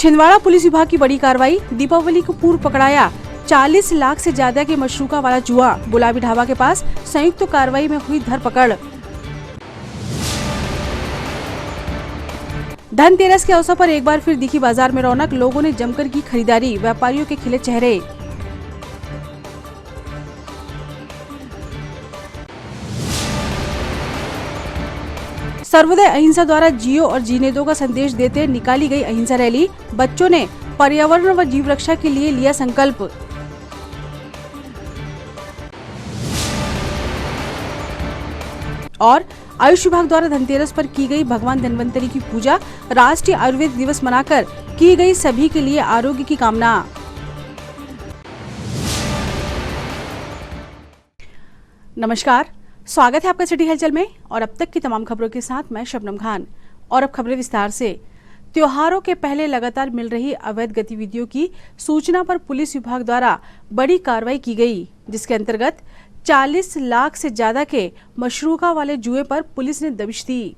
Chhindwara police विभाग की बड़ी कार्रवाई। दीपावली को पूर्व पकड़ाया 40 लाख से ज्यादा के मशरूका वाला जुआ। गुलाबी ढाबा के पास संयुक्त कार्रवाई में हुई धरपकड़। धनतेरस के अवसर पर एक बार फिर दिखी बाजार में रौनक। लोगों ने जमकर की खरीदारी। व्यापारियों के खिले चेहरे। सर्वोदय अहिंसा द्वारा जियो और जीने दो का संदेश देते निकाली गई अहिंसा रैली। बच्चों ने पर्यावरण व जीव रक्षा के लिए लिया संकल्प। और आयुष विभाग द्वारा धनतेरस पर की गई भगवान धन्वंतरी की पूजा। राष्ट्रीय आयुर्वेद दिवस मनाकर की गई सभी के लिए आरोग्य की कामना। नमस्कार, स्वागत है आपका सिटी हलचल में और अब तक की तमाम खबरों के साथ मैं शबनम खान। और अब खबरें विस्तार से। त्योहारों के पहले लगातार मिल रही अवैध गतिविधियों की सूचना पर पुलिस विभाग द्वारा बड़ी कार्रवाई की गई, जिसके अंतर्गत 40 लाख से ज्यादा के मशरूका वाले जुए पर पुलिस ने दबिश दी।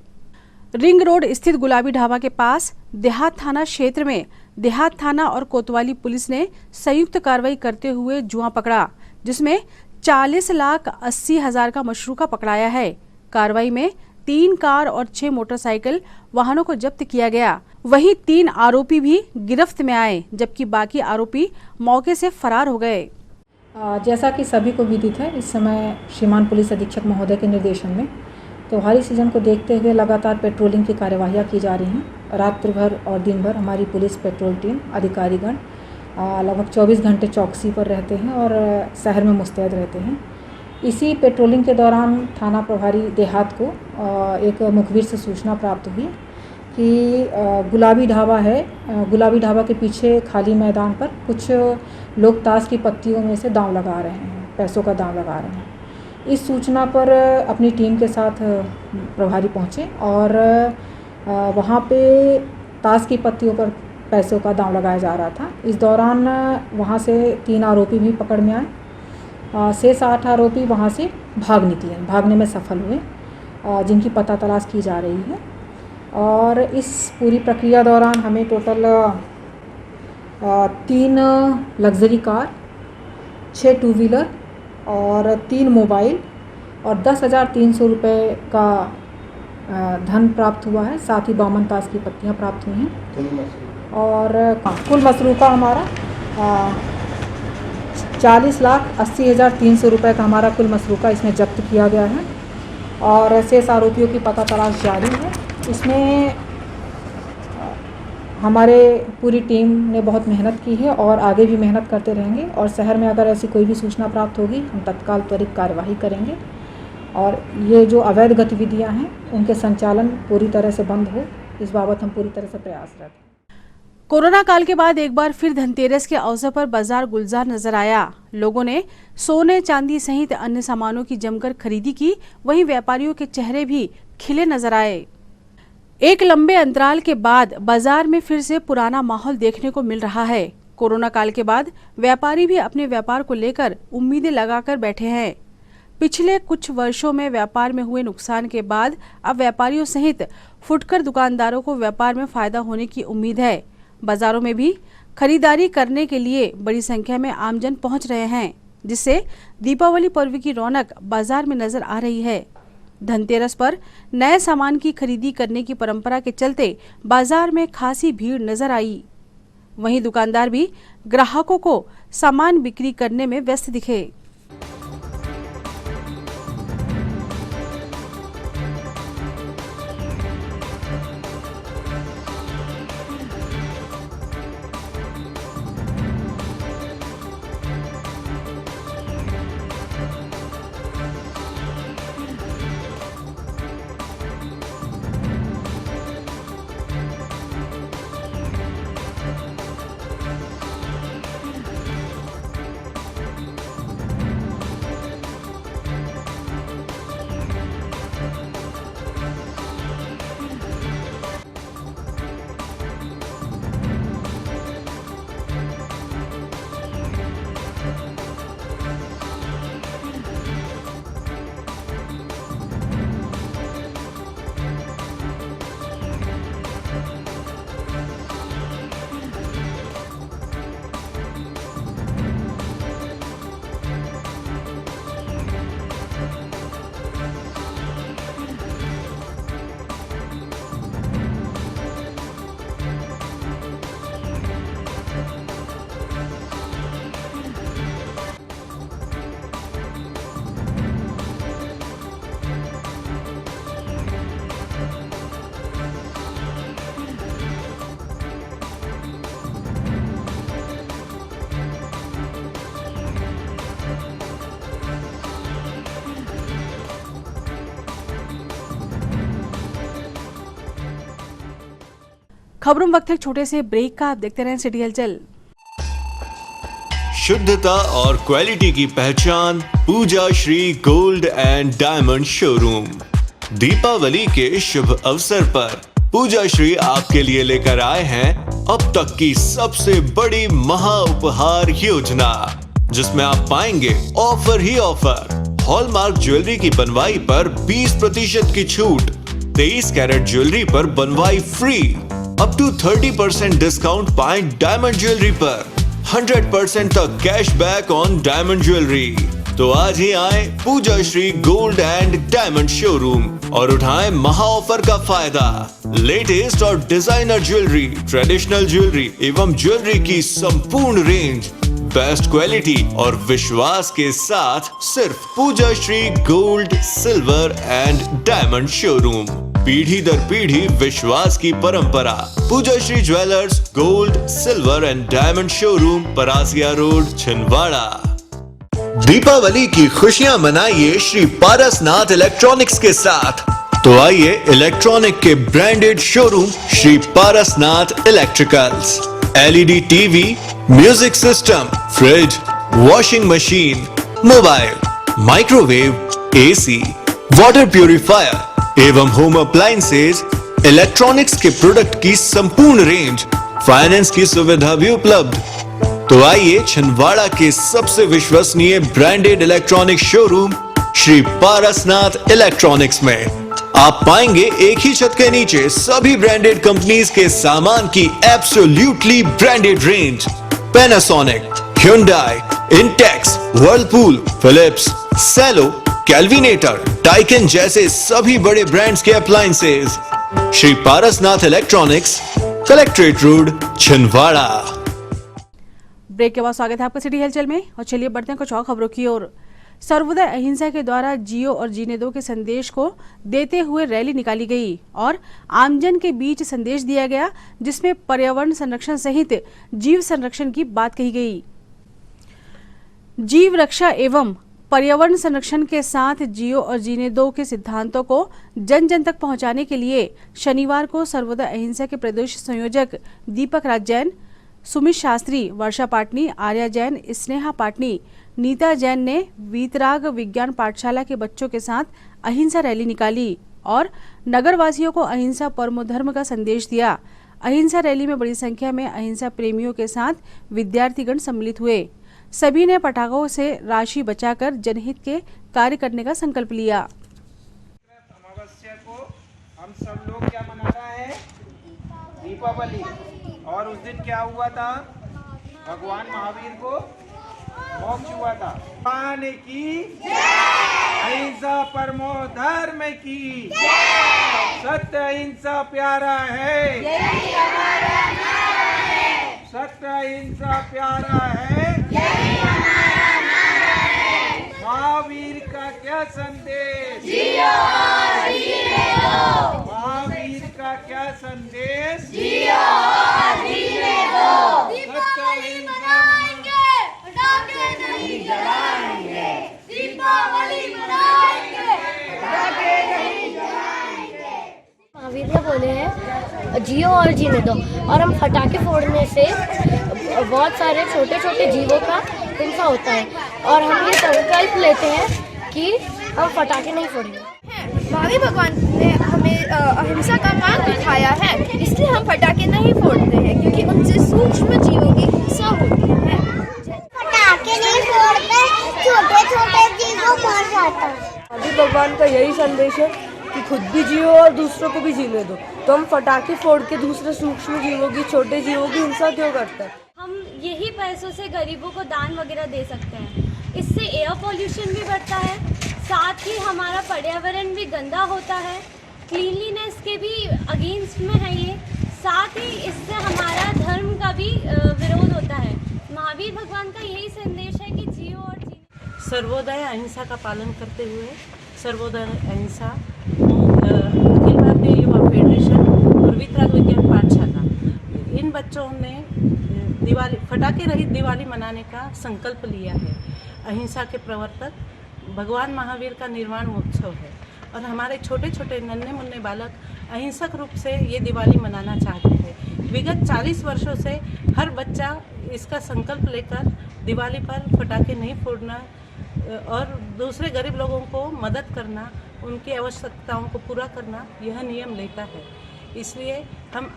रिंग रोड स्थित गुलाबी ढाबा के पास देहात थाना क्षेत्र में देहात थाना और कोतवाली पुलिस ने संयुक्त कार्रवाई करते हुए जुआ पकड़ा, जिसमें 40,80,000 का मशरूका पकड़ाया है। कार्रवाई में 3 कार और 6 मोटरसाइकिल वाहनों को जब्त किया गया। वहीं 3 आरोपी भी गिरफ्त में आए, जबकि बाकी आरोपी मौके से फरार हो गए। जैसा कि सभी को विदित है, इस समय श्रीमान पुलिस अधीक्षक महोदय के निर्देशन में त्योहारी सीजन को देखते हुए लगातार पेट्रोलिंग की कार्यवाहियाँ की जा रही हैं। रात्रि भर और दिन भर हमारी पुलिस पेट्रोल टीम अधिकारीगण लगभग 24 घंटे चौकसी पर रहते हैं और शहर में मुस्तैद रहते हैं। इसी पेट्रोलिंग के दौरान थाना प्रभारी देहात को एक मुखबिर से सूचना प्राप्त हुई कि गुलाबी ढाबा है। गुलाबी ढाबा के पीछे खाली मैदान पर कुछ लोग ताश की पत्तियों में से दांव लगा रहे हैं, पैसों का दांव लगा रहे हैं। इस सूचना पर अपनी टीम के साथ प्रभारी पहुँचे और वहाँ पे ताश की पत्तियों पर पैसों का दांव लगाया जा रहा था। इस दौरान वहाँ से 3 आरोपी भी पकड़ में आए। शेष 8 आरोपी वहाँ से भागने में सफल हुए, जिनकी पता तलाश की जा रही है। और इस पूरी प्रक्रिया दौरान हमें total 3 luxury car, 6 two wheeler और 3 मोबाइल और 10,300 रुपये का धन प्राप्त हुआ है। साथ ही 52 ताश की पत्तियाँ प्राप्त हुई हैं। और कुल मशरूका हमारा 40,80,300 रुपये का हमारा कुल मशरूका इसमें जब्त किया गया है। और शेष आरोपियों की पता तलाश जारी है। इसमें हमारे पूरी टीम ने बहुत मेहनत की है और आगे भी मेहनत करते रहेंगे। और शहर में अगर ऐसी कोई भी सूचना प्राप्त होगी, हम तत्काल त्वरित कार्यवाही करेंगे और ये जो अवैध गतिविधियां हैं उनके संचालन पूरी तरह से बंद हो, इस बाबत हम पूरी तरह से प्रयासरत हैं। कोरोना काल के बाद एक बार फिर धनतेरस के अवसर पर बाजार गुलजार नजर आया। लोगों ने सोने चांदी सहित अन्य सामानों की जमकर खरीदी की। वहीं व्यापारियों के चेहरे भी खिले नजर आए। एक लंबे अंतराल के बाद बाजार में फिर से पुराना माहौल देखने को मिल रहा है। कोरोना काल के बाद व्यापारी भी अपने व्यापार को लेकर उम्मीदें लगाकर बैठे हैं। पिछले कुछ वर्षों में व्यापार में हुए नुकसान के बाद अब व्यापारियों सहित फुटकर दुकानदारों को व्यापार में फायदा होने की उम्मीद है। बाजारों में भी खरीदारी करने के लिए बड़ी संख्या में आमजन पहुंच रहे हैं, जिससे दीपावली पर्व की रौनक बाजार में नजर आ रही है। धनतेरस पर नए सामान की खरीदी करने की परंपरा के चलते बाजार में खासी भीड़ नजर आई। वहीं दुकानदार भी ग्राहकों को सामान बिक्री करने में व्यस्त दिखे। खबरों में वक्त है छोटे से ब्रेक का। आप देखते रहें सिटी हलचल। शुद्धता और क्वालिटी की पहचान Pooja Shri gold and diamond showroom. Deepavali के शुभ अवसर पर पूजा श्री आपके लिए लेकर आए हैं अब तक की सबसे बड़ी महा उपहार योजना, जिसमें आप पाएंगे ऑफर ही ऑफर। हॉलमार्क ज्वेलरी की बनवाई पर 20% की छूट, 23 कैरेट ज्वेलरी पर बनवाई फ्री, अप टू 30% डिस्काउंट पाएं डायमंड ज्वेलरी पर, 100% तक कैशबैक ऑन डायमंड ज्वेलरी। तो आज ही आए Pooja Shri gold and diamond showroom और उठाएं महा ऑफर का फायदा। लेटेस्ट और डिजाइनर ज्वेलरी, ट्रेडिशनल ज्वेलरी एवं ज्वेलरी की संपूर्ण रेंज, बेस्ट क्वालिटी और विश्वास के साथ सिर्फ Pooja Shri gold, silver and diamond showroom. पीढ़ी दर पीढ़ी विश्वास की परंपरा। Pooja Shri jewellers, gold, silver and diamond showroom, Parasia road, Chhindwara. Deepavali की खुशियां मनाइए श्री पारसनाथ इलेक्ट्रॉनिक्स के साथ। तो आइए इलेक्ट्रॉनिक के branded showroom Shri Parasnath electricals. LED TV, music system, fridge, washing machine, mobile, microwave, AC, water purifier एवं होम अप्लायंसेज, इलेक्ट्रॉनिक्स के प्रोडक्ट की संपूर्ण रेंज, फाइनेंस की सुविधा भी उपलब्ध। तो आइए छिंदवाड़ा के सबसे विश्वसनीय branded electronic showroom Shri Parasnath electronics में आप पाएंगे एक ही छत के नीचे सभी ब्रांडेड कंपनीज के सामान की absolutely branded range. Panasonic, Hyundai, Intex, Whirlpool, Philips, Cello, Kelvinator, टाइकन जैसे सभी बड़े ब्रांड्स के appliances. Shri Parasnath electronics, collectorate road, Chhindwara. Break के बाद स्वागत है आपका सिटी हलचल में और चलिए बढ़ते हैं कुछ और खबरों की ओर। सर्वोदय अहिंसा के द्वारा जियो और जीने दो के संदेश को देते हुए रैली निकाली गई और आमजन के बीच संदेश दिया गया, जिसमें पर्यावरण संरक्षण सहित जीव संरक्षण की बात कही गई। जीव रक्षा एवं पर्यावरण संरक्षण के साथ जियो और जीने दो के सिद्धांतों को जन जन तक पहुंचाने के लिए शनिवार को सर्वोदय अहिंसा के प्रदेश संयोजक दीपक राज जैन, सुमित शास्त्री, वर्षा पाटनी, आर्या जैन, स्नेहा पाटनी, नीता जैन ने वीतराग विज्ञान पाठशाला के बच्चों के साथ अहिंसा रैली निकाली और नगरवासियों को अहिंसा परमो धर्म का संदेश दिया। अहिंसा रैली में बड़ी संख्या में अहिंसा प्रेमियों के साथ विद्यार्थीगण सम्मिलित हुए। सभी ने पटाखों से राशि बचाकर जनहित के कार्य करने का संकल्प लिया। अमावस्या को हम सब लोग क्या मना रहे हैं? दीपावली। और उस दिन क्या हुआ था? भगवान महावीर को मोक्ष हुआ था। पाने की अहिंसा परमो धर्म की, सत्य अहिंसा प्यारा है, सत्य अहिंसा प्यारा है, महावीर का क्या संदेश? महावीर का क्या संदेश? सत्य अहिंसा पटाखे नहीं जलाएंगे, दीपावली मनाएंगे, पटाखे नहीं जलाएंगे। महावीर ने बोले हैं जियो और जीने दो, और हम पटाखे फोड़ने से बहुत सारे छोटे छोटे जीवों का हिंसा होता है और हम ये संकल्प लेते हैं कि हम पटाखे नहीं फोड़ेंगे। महावीर भगवान ने हमें अहिंसा का मार्ग दिखाया है, इसलिए हम पटाखे नहीं फोड़ते हैं, क्योंकि उनसे सूक्ष्म जीवों की हिंसा होती है। पटाखे नहीं फोड़ते, छोटे छोटे जीवों मर जाता है। महावीर भगवान का यही संदेश है कि खुद भी जियो और दूसरों को भी जीने दो। तो हम पटाखे फोड़ के दूसरे सूक्ष्म जीवों की, छोटे जीवों की हिंसा क्यों करते हैं? हम यही पैसों से गरीबों को दान वगैरह दे सकते हैं। इससे एयर पोल्यूशन भी बढ़ता है, साथ ही हमारा पर्यावरण भी गंदा होता है, क्लीनलीनेस के भी अगेंस्ट में है ये, साथ ही इससे हमारा धर्म का भी विरोध होता है। महावीर भगवान का यही संदेश है कि जियो और जीने। सर्वोदय अहिंसा का पालन करते हुए सर्वोदय अहिंसा अखिल भारतीय युवा फेडरेशन और वीतराग विज्ञान पाठशाला, इन बच्चों ने दिवाली, पटाखे रहित दिवाली मनाने का संकल्प लिया है। अहिंसा के प्रवर्तक भगवान महावीर का निर्वाण महोत्सव है और हमारे छोटे छोटे नन्हे मुन्ने बालक अहिंसक रूप से ये दिवाली मनाना चाहते हैं। विगत 40 वर्षों से हर बच्चा इसका संकल्प लेकर दिवाली पर पटाखे नहीं फोड़ना और दूसरे गरीब लोगों को मदद करना, उनकी आवश्यकताओं को पूरा करना यह नियम लेता है। इसलिए हम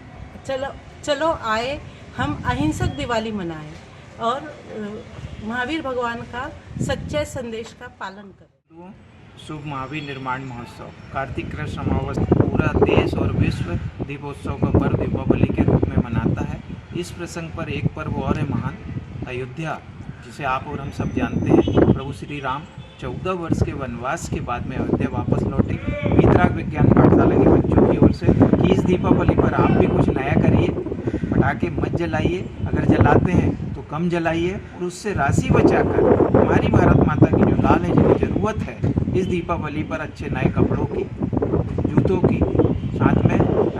चलो आए हम अहिंसक दिवाली मनाएं और महावीर भगवान का सच्चे संदेश का पालन करें। शुभ महावीर निर्माण महोत्सव कार्तिक कृष्ण अमावस्या पूरा देश और विश्व दीपोत्सव का पर्व दीपावली के रूप में मनाता है। इस प्रसंग पर एक पर्व और है महान, अयोध्या, जिसे आप और हम सब जानते हैं। प्रभु श्री राम 14 वर्ष के वनवास के बाद में अयोध्या वापस लौटे। वीतराग विज्ञान पाठशाला के बच्चों की ओर से कि इस दीपावली पर आप भी कुछ नया करिए, पटाखे मत जलाइए, अगर जलाते हैं तो कम जलाइए और उससे राशि बचाकर हमारी भारत माता की जो लाल है जिन्हें ज़रूरत है इस दीपावली पर अच्छे नए कपड़ों की, जूतों की, साथ में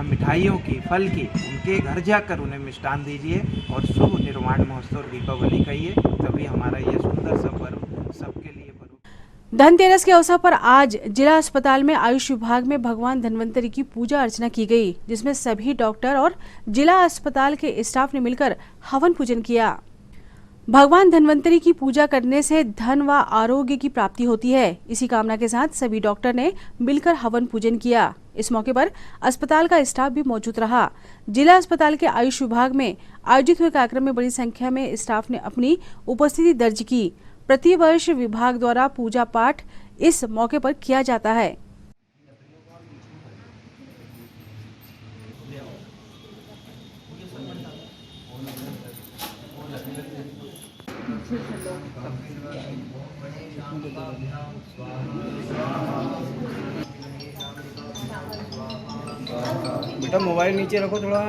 मिठाइयों की, फल की, उनके घर जाकर उन्हें मिष्ठान दीजिए और शुभ निर्माण महोत्सव दीपावली कहिए, तभी हमारा यह सुंदर सा पर्व सबके लिए पर्व। धनतेरस के अवसर पर आज जिला अस्पताल में आयुष विभाग में भगवान धन्वंतरी की पूजा अर्चना की गई, जिसमें सभी डॉक्टर और जिला अस्पताल के स्टाफ ने मिलकर हवन पूजन किया। भगवान धन्वंतरी की पूजा करने से धन व आरोग्य की प्राप्ति होती है। इसी कामना के साथ सभी डॉक्टर ने मिलकर हवन पूजन किया। इस मौके पर अस्पताल का स्टाफ भी मौजूद रहा। जिला अस्पताल के आयुष विभाग में आयोजित हुए कार्यक्रम में बड़ी संख्या में स्टाफ ने अपनी उपस्थिति दर्ज की। प्रति वर्ष विभाग द्वारा पूजा पाठ इस मौके पर किया जाता है। बेटा मोबाइल नीचे रखो थोड़ा।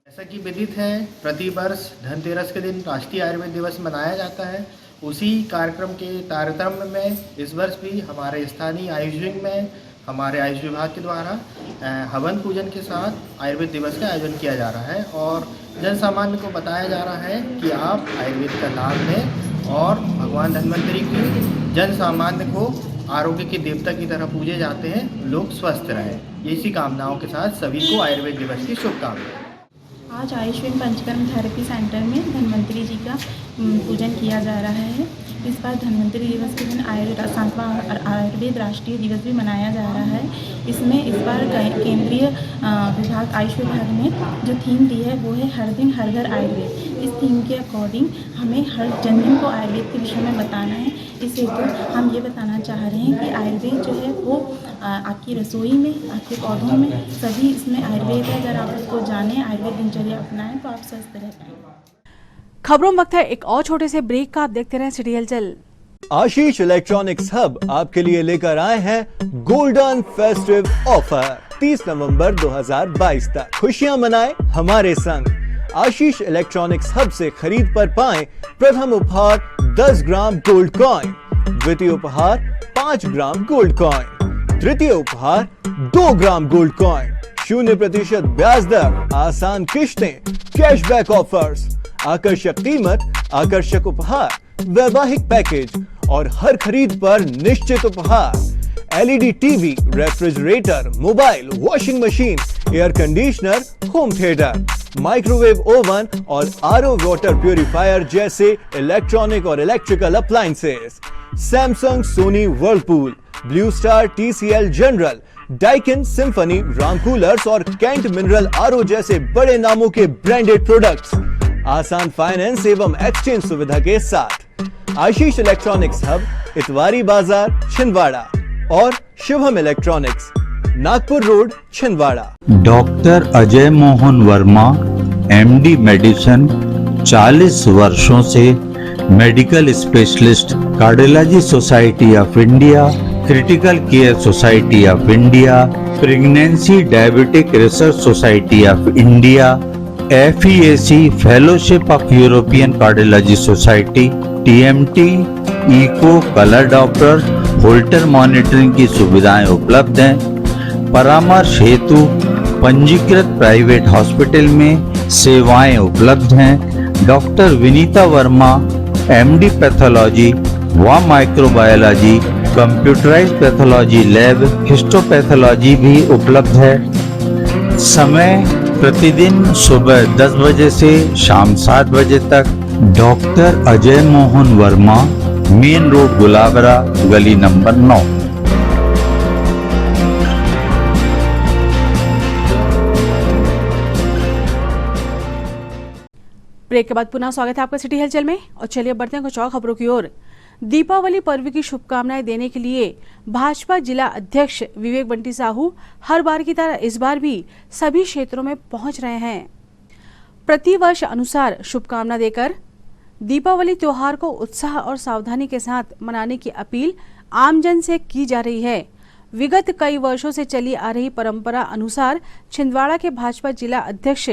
जैसा कि विदित है, प्रतिवर्ष धनतेरस के दिन राष्ट्रीय आयुर्वेद दिवस मनाया जाता है। उसी कार्यक्रम के तारतम्य में इस वर्ष भी हमारे स्थानीय आयुष विंग में हमारे आयुष विभाग के द्वारा हवन पूजन के साथ आयुर्वेद दिवस का आयोजन किया जा रहा है और जन सामान्य को बताया जा रहा है कि आप आयुर्वेद का लाभ लें और भगवान धन्वंतरी की जन सामान्य को आरोग्य के देवता की तरह पूजे जाते हैं, लोग स्वस्थ रहें। इसी कामनाओं के साथ सभी को आयुर्वेद दिवस की शुभकामनाएं। आज Ayush wing panchakarma therapy centre में धन्वंतरी जी का पूजन किया जा रहा है। इस बार धन्वंतरी दिवस के दिन 7वां आयुर्वेद राष्ट्रीय दिवस भी मनाया जा रहा है। इसमें इस बार केंद्रीय विभाग आयुष विभाग ने जो थीम दी है वो है हर दिन हर घर आयुर्वेद। इस थीम के अकॉर्डिंग हमें हर जन को आयुर्वेद के विषय में बताना है। इस हेतु हम ये बताना चाह रहे हैं कि आयुर्वेद जो है वो आपकी रसोई में, आपके पौधों में, सभी इसमें आयुर्वेद है। अगर आप उसको जानें, आयुर्वेद दिनचर्या अपनाएं तो आप स्वस्थ रह पाएंगे। खबरों में वक्त है एक और छोटे से ब्रेक का। आप देखते रहें सिटी हलचल। आशीष इलेक्ट्रॉनिक्स हब आपके लिए लेकर आए हैं गोल्डन फेस्टिव ऑफर 30 नवंबर 2022 तक। खुशियां मनाएं हमारे संग। आशीष इलेक्ट्रॉनिक्स हब से खरीद पर पाएं प्रथम उपहार 10 ग्राम गोल्ड कॉइन, द्वितीय उपहार 5 ग्राम गोल्ड कॉइन, तृतीय उपहार 2 ग्राम गोल्ड कॉइन, 0% ब्याज दर, आसान किश्तें, कैशबैक ऑफर्स, आकर्षक कीमत, आकर्षक उपहार, वैवाहिक पैकेज और हर खरीद पर निश्चित उपहार। LED TV, refrigerator, mobile, washing machine, air conditioner, home theatre, microwave oven और आरओ वाटर प्यूरिफायर जैसे इलेक्ट्रॉनिक और electrical appliances. Samsung, Sony, Whirlpool, Blue Star, TCL, General, Daikin, Symphony, Ram coolers और कैंट मिनरल आरओ जैसे बड़े नामों के branded products. आसान finance एवं एक्सचेंज सुविधा के साथ। आशीष इलेक्ट्रॉनिक्स हब, इतवारी बाजार, छिंदवाड़ा और Shubham electronics, Nagpur road, Chhindwara. Doctor Ajay Mohan Verma, MD medicine, 40 वर्षों से medical specialist, cardiology society of India, critical care society of India, pregnancy diabetic research society of India, FEAC fellowship of European cardiology society, TMT, echo, colour Doppler, Holter monitoring की सुविधाएं उपलब्ध हैं। परामर्श हेतु पंजीकृत private hospital में सेवाएं उपलब्ध हैं। Doctor Vinita Verma MD pathology व microbiology, computerised pathology lab, histopathology भी उपलब्ध है। समय प्रतिदिन सुबह 10 बजे से शाम 7 बजे तक। Doctor Ajay Mohan Verma, main road Gulabra, गली नंबर 9। ब्रेक के बाद पुनः स्वागत है आपका सिटी हलचल में। और चलिए बढ़ते हैं कुछ और खबरों की ओर। दीपावली पर्व की शुभकामनाएं देने के लिए भाजपा जिला अध्यक्ष विवेक बंटी साहू हर बार की तरह इस बार भी सभी क्षेत्रों में पहुंच रहे हैं। प्रतिवर्ष अनुसार शुभकामना देकर दीपावली त्योहार को उत्साह और सावधानी के साथ मनाने की अपील आमजन से की जा रही है। विगत कई वर्षों से चली आ रही परंपरा अनुसार छिंदवाड़ा के भाजपा जिला अध्यक्ष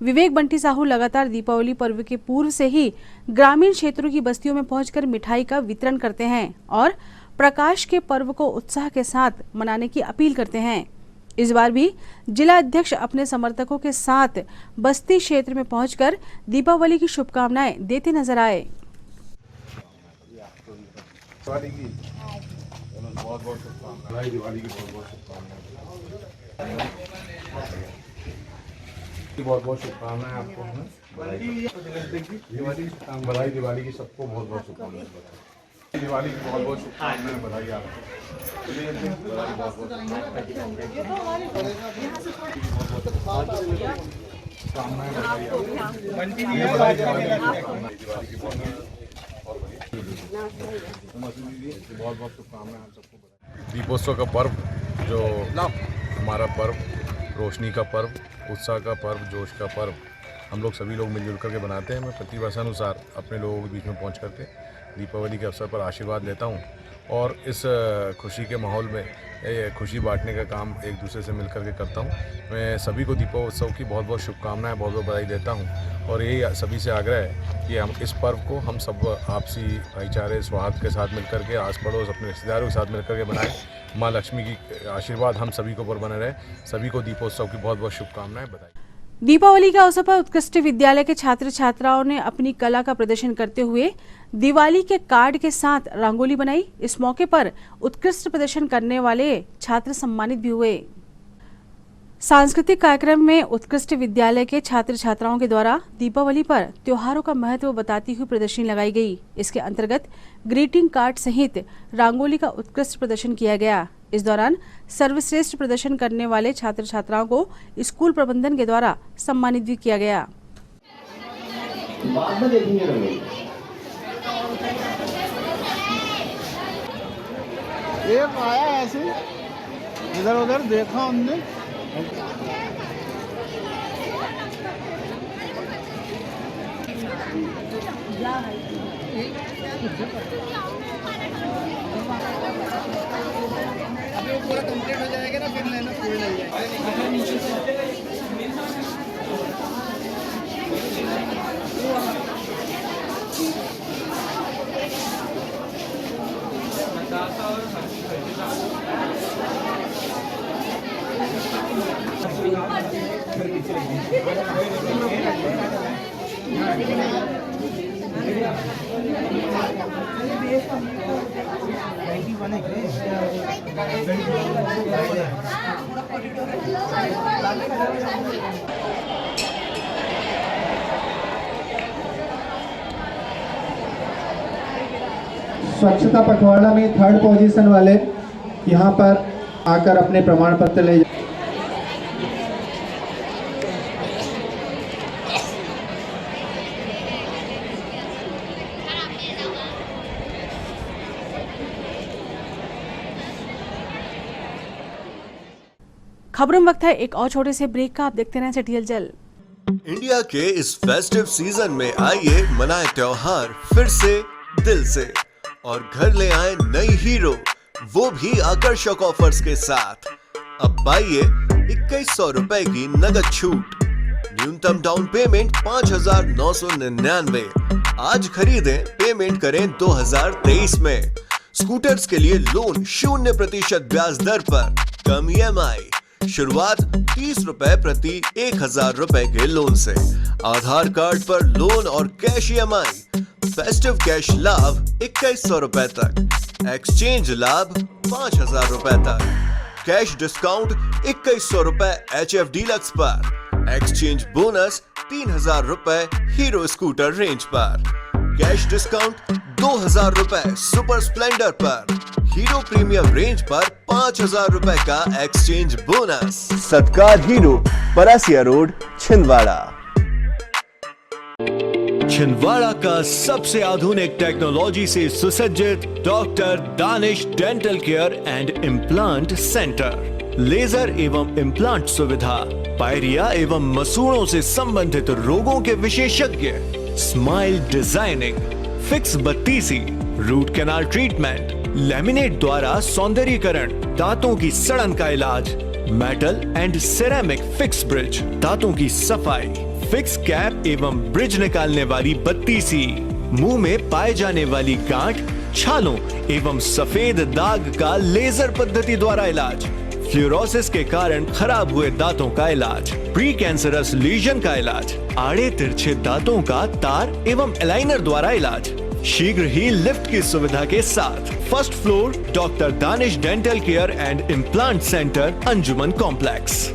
विवेक बंटी साहू लगातार दीपावली पर्व के पूर्व से ही ग्रामीण क्षेत्रों की बस्तियों में पहुंचकर मिठाई का वितरण करते हैं और प्रकाश के पर्व को उत्साह के साथ मनाने की अपील करते हैं। इस बार भी जिला अध्यक्ष अपने समर्थकों के साथ बस्ती क्षेत्र में पहुंचकर दीपावली की शुभकामनाएं देते नजर आए। बहुत बहुत शुभकामनाएं आपको। बधाई दिवाली की सबको बहुत बहुत शुभकामनाएं। दिवाली की बहुत बहुत शुभकामनाएं, बधाई आपको। बहुत बहुत शुभकामनाएं आप सबको। दीपोत्सव का पर्व, जो हमारा पर्व, रोशनी का पर्व, उत्साह का पर्व, जोश का पर्व, हम लोग सभी लोग मिलजुल करके बनाते हैं। मैं प्रतिवर्षानुसार अपने लोगों के बीच में पहुंच करके दीपावली के अवसर पर आशीर्वाद लेता हूं और इस खुशी के माहौल में खुशी बांटने का काम एक दूसरे से मिल करके करता हूं। मैं सभी को दीपोत्सव की बहुत बहुत शुभकामनाएं, बहुत बहुत बधाई देता हूं और यही सभी से आग्रह है कि हम इस पर्व को हम सब आपसी भाईचारे, सौहार्द के साथ मिल करके, आस पड़ोस, अपने रिश्तेदारों के साथ मिल करके बनाएं। माँ लक्ष्मी की आशीर्वाद हम सभी को पर बने रहे। सभी को दीपोत्सव की बहुत बहुत शुभकामनाएं, बधाई। दीपावली के अवसर पर उत्कृष्ट विद्यालय के छात्र छात्राओं ने अपनी कला का प्रदर्शन करते हुए दिवाली के कार्ड के साथ रंगोली बनाई। इस मौके पर उत्कृष्ट प्रदर्शन करने वाले छात्र सम्मानित भी हुए। सांस्कृतिक कार्यक्रम में उत्कृष्ट विद्यालय के छात्र छात्राओं के द्वारा दीपावली पर त्योहारों का महत्व बताती हुई प्रदर्शनी लगाई गई। इसके अंतर्गत ग्रीटिंग कार्ड सहित रंगोली का उत्कृष्ट प्रदर्शन किया गया। इस दौरान सर्वश्रेष्ठ प्रदर्शन करने वाले छात्र छात्राओं को स्कूल प्रबंधन के द्वारा सम्मानित भी किया गया। बाद में देखेंगे एक आया ऐसे, इधर उधर देखा हमने। अभी पूरा कंप्लीट हो जाएगा ना, फिर लेना फूल लग जाएगा। स्वच्छता पखवाड़ा में 3rd पोजीशन वाले यहाँ पर आकर अपने प्रमाण पत्र ले। खबरों में वक्त है एक और छोटे से ब्रेक का। आप देखते रहें सिटी हलचल। इंडिया के इस फेस्टिव सीजन में आइए मनाए त्योहार फिर से दिल से और घर ले आए नई हीरो, वो भी आकर्षक ऑफर्स के साथ। अब पाइए 2100 रुपए की नगद छूट, न्यूनतम डाउन पेमेंट 5,999। आज खरीदें, पेमेंट करें 2023 में। स्कूटर्स के लिए लोन 0% ब्याज दर पर, कम EMI, शुरुआत 30 रुपए प्रति 1000 रुपए के लोन से। आधार कार्ड पर लोन और कैश EMI। फेस्टिव कैश लाभ 2100 रुपए तक। एक्सचेंज लाभ 5000 रुपए तक। कैश डिस्काउंट 2100 रुपए HF डीलक्स पर। एक्सचेंज बोनस 3000 रुपए हीरो स्कूटर रेंज पर। कैश डिस्काउंट 2000 रुपए सुपर स्प्लेंडर पर। हीरो प्रीमियम रेंज पर 5000 रुपए का exchange bonus. Satkar Hero, Parasia road, Chhindwara. Chhindwara का सबसे आधुनिक टेक्नोलॉजी से सुसज्जित doctor Danish dental care and implant centre. Laser एवं इम्प्लांट सुविधा, पायरिया एवं मसूड़ों से संबंधित रोगों के विशेषज्ञ, स्माइल डिजाइनिंग, फिक्स बत्तीसी, रूट कैनाल ट्रीटमेंट, लैमिनेट द्वारा सौंदर्यीकरण, दांतों की सड़न का इलाज, metal and ceramic fix bridge, दांतों की सफाई, फिक्स कैप एवं ब्रिज निकालने वाली बत्तीसी, मुंह में पाए जाने वाली गांठ, छालों एवं सफेद दाग का लेजर पद्धति द्वारा इलाज, फ्लोरोसिस के कारण खराब हुए दांतों का इलाज, प्री कैंसरस लीजन का इलाज, आड़े तिरछे दांतों का तार एवं एलाइनर द्वारा इलाज, शीघ्र ही लिफ्ट की सुविधा के साथ। First floor doctor Danish dental care and implant centre, Anjuman complex.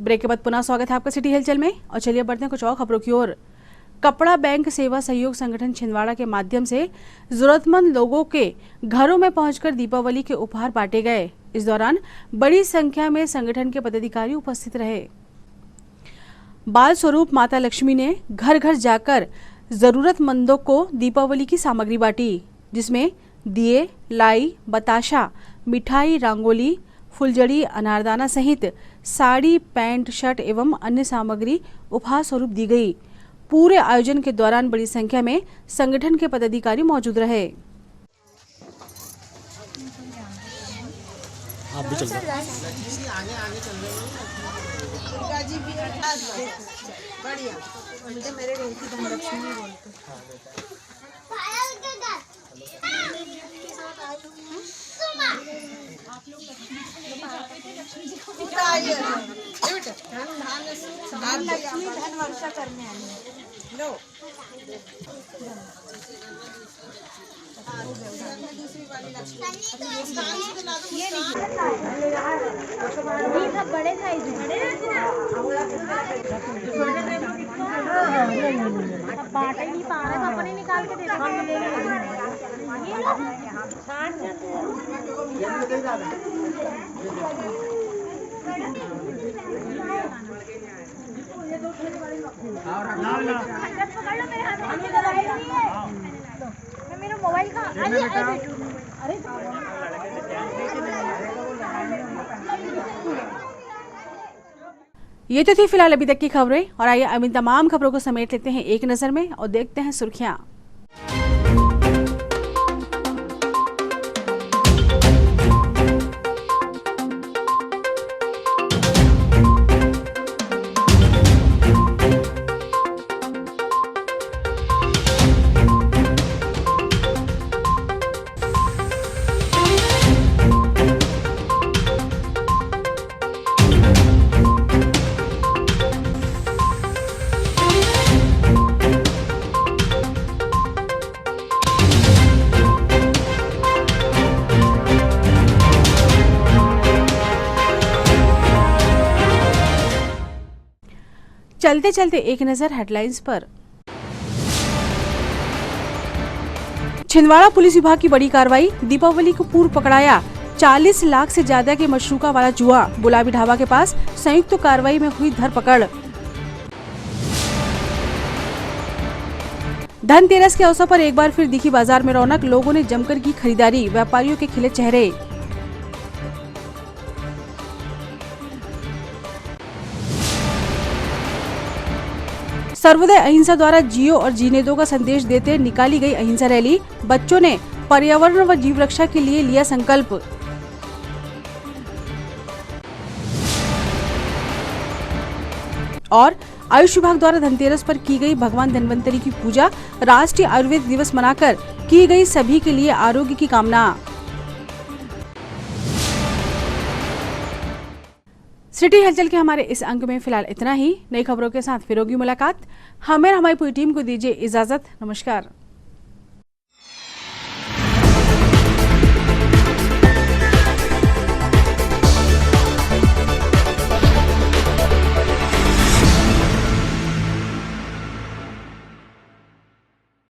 Break के बाद पुनः स्वागत है आपका सिटी हलचल में। और चलिए बढ़ते हैं कुछ और खबरों की ओर। कपड़ा बैंक सेवा सहयोग संगठन छिंदवाड़ा के माध्यम से जरूरतमंद लोगों के घरों में पहुंचकर दीपावली के उपहार बांटे गए। इस दौरान बड़ी संख्या में संगठन के पदाधिकारी उपस्थित रहे। बाल स्वरूप माता लक्ष्मी ने घर घर जाकर जरूरतमंदों को दीपावली की सामग्री बांटी, जिसमें दिए, लाई, बताशा, मिठाई, रंगोली, फुलझड़ी, अनारदाना सहित साड़ी, पैंट, शर्ट एवं अन्य सामग्री उपहार स्वरूप दी गई। पूरे आयोजन के दौरान बड़ी संख्या में संगठन के पदाधिकारी मौजूद रहे। आप भी चल बढ़िया मेरे घर की धनलक्ष्मी बोलते आप लक्ष्मी धन वर्षा करने आई हैं। लो दूसरी वाली ये सब बड़े साइज बांट ही नहीं पा रहे तो अपने निकाल के मेरा मोबाइल का अरे ये तो थी फिलहाल अभी तक की खबरें, और आइए अब इन तमाम खबरों को समेट लेते हैं एक नजर में और देखते हैं सुर्खियां। चलते चलते एक नजर हेडलाइंस पर। छिंदवाड़ा पुलिस विभाग की बड़ी कार्रवाई, दीपावली को पूर्व पकड़ाया 40 लाख से ज्यादा के मशरूका वाला जुआ। गुलाबी ढाबा के पास संयुक्त कार्रवाई में हुई धरपकड़। धनतेरस के अवसर पर एक बार फिर दिखी बाजार में रौनक, लोगों ने जमकर की खरीदारी, व्यापारियों के खिले चेहरे। सर्वोदय अहिंसा द्वारा जियो और जीने दो का संदेश देते निकाली गई अहिंसा रैली। बच्चों ने पर्यावरण व जीव रक्षा के लिए लिया संकल्प। और आयुष विभाग द्वारा धनतेरस पर की गई भगवान धन्वंतरी की पूजा। राष्ट्रीय आयुर्वेद दिवस मनाकर की गई सभी के लिए आरोग्य की कामना। सिटी हलचल के हमारे इस अंक में फिलहाल इतना ही। नई खबरों के साथ फिर होगी मुलाकात। हमें और हमारी पूरी टीम को दीजिए इजाजत। नमस्कार।